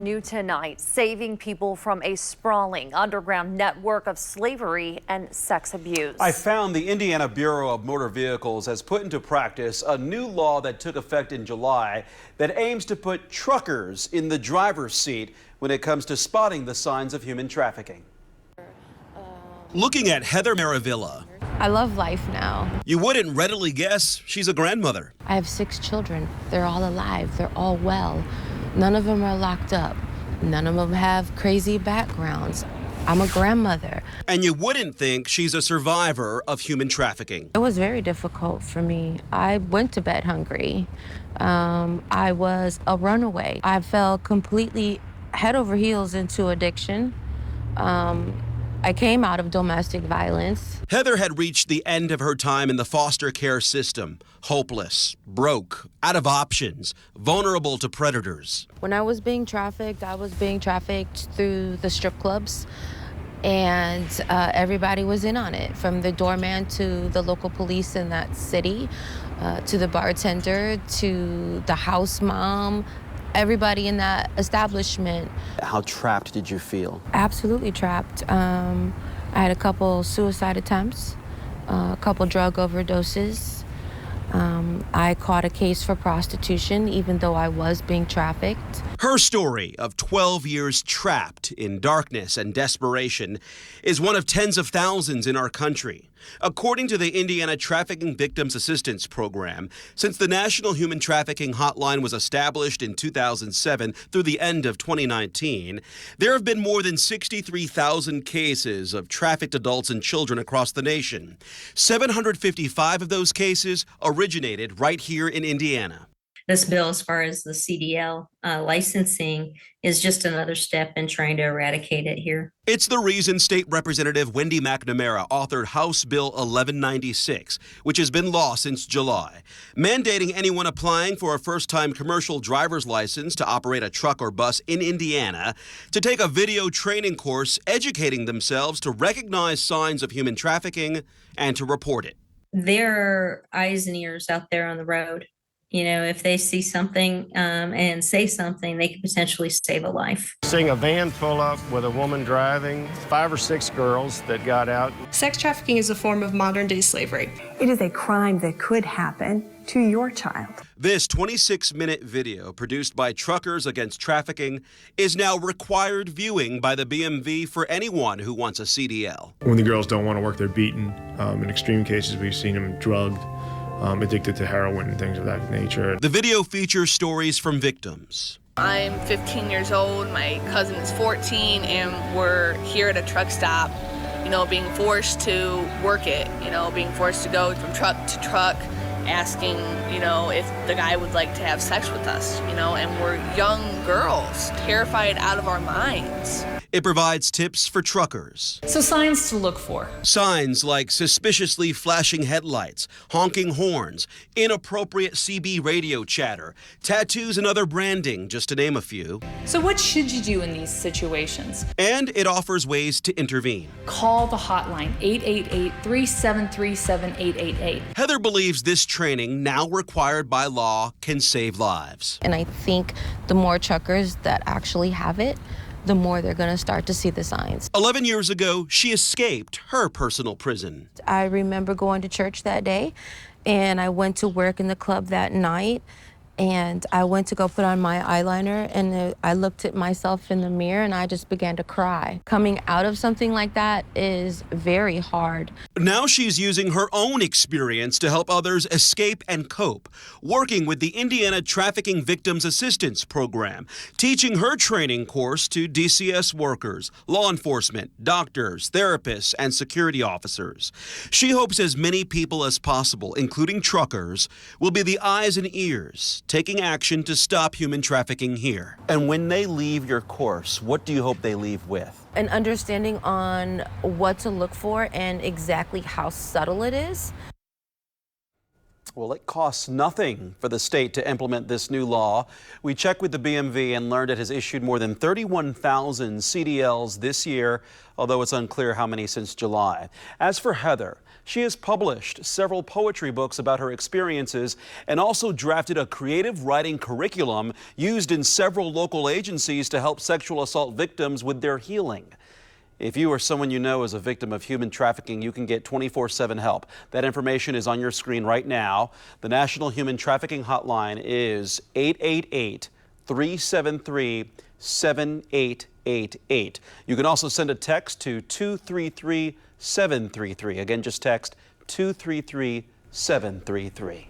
New tonight, saving people from a sprawling underground network of slavery and sex abuse. I found the Indiana Bureau of Motor Vehicles has put into practice a new law that took effect in July that aims to put truckers in the driver's seat when it comes to spotting the signs of human trafficking. Looking at Heather Maravilla, I love life now. you wouldn't readily guess she's a grandmother. I have 6 children. They're all alive. They're all well. None of them are locked up. None of them have crazy backgrounds. I'm a grandmother. And you wouldn't think she's a survivor of human trafficking. It was very difficult for me. I went to bed hungry. I was a runaway. I fell completely head over heels into addiction. I came out of domestic violence. Heather had reached the end of her time in the foster care system, hopeless, broke, out of options, vulnerable to predators. When I was being trafficked, I was being trafficked through the strip clubs, and everybody was in on it, from the doorman to the local police in that city, to the bartender, to the house mom. Everybody in that establishment. How trapped did you feel? Absolutely trapped. I had a couple suicide attempts, a couple drug overdoses. I caught a case for prostitution, even though I was being trafficked. Her story of 12 years trapped in darkness and desperation is one of tens of thousands in our country. According to the Indiana Trafficking Victims Assistance Program, since the National Human Trafficking Hotline was established in 2007 through the end of 2019, there have been more than 63,000 cases of trafficked adults and children across the nation. 755 of those cases originated right here in Indiana. This bill, as far as the CDL licensing, is just another step in trying to eradicate it here. It's the reason State Representative Wendy McNamara authored House Bill 1196, which has been law since July, mandating anyone applying for a first-time commercial driver's license to operate a truck or bus in Indiana to take a video training course educating themselves to recognize signs of human trafficking and to report it. There are eyes and ears out there on the road. You know, if they see something and say something, they could potentially save a life. Seeing a van pull up with a woman driving, 5 or 6 girls that got out. Sex trafficking is a form of modern-day slavery. It is a crime that could happen to your child. This 26-minute video, produced by Truckers Against Trafficking, is now required viewing by the BMV for anyone who wants a CDL. When the girls don't want to work, they're beaten. In extreme cases, we've seen them drugged, addicted to heroin and things of that nature. The video features stories from victims. I'm 15 years old, my cousin is 14, and we're here at a truck stop, being forced to work it, being forced to go from truck to truck, asking, if the guy would like to have sex with us, and we're young girls, terrified out of our minds. It provides tips for truckers. So signs to look for. Signs like suspiciously flashing headlights, honking horns, inappropriate CB radio chatter, tattoos and other branding, just to name a few. So what should you do in these situations? And it offers ways to intervene. Call the hotline, 888-373-7888. Heather believes this training, now required by law, can save lives. And I think the more truckers that actually have it, the more they're going to start to see the signs. 11 years ago, she escaped her personal prison. I remember going to church that day, and I went to work in the club that night, and I went to go put on my eyeliner, and I looked at myself in the mirror, and I just began to cry. Coming out of something like that is very hard. Now she's using her own experience to help others escape and cope, working with the Indiana Trafficking Victims Assistance Program, teaching her training course to DCS workers, law enforcement, doctors, therapists, and security officers. She hopes as many people as possible, including truckers, will be the eyes and ears taking action to stop human trafficking here. And when they leave your course, what do you hope they leave with? An understanding on what to look for and exactly how subtle it is. Well, it costs nothing for the state to implement this new law. We checked with the BMV and learned it has issued more than 31,000 CDLs this year, although it's unclear how many since July. As for Heather, she has published several poetry books about her experiences and also drafted a creative writing curriculum used in several local agencies to help sexual assault victims with their healing. If you or someone you know is a victim of human trafficking, you can get 24/7 help. That information is on your screen right now. The National Human Trafficking Hotline is 888-373-7888. You can also send a text to 233-733. Again, just text 233-733.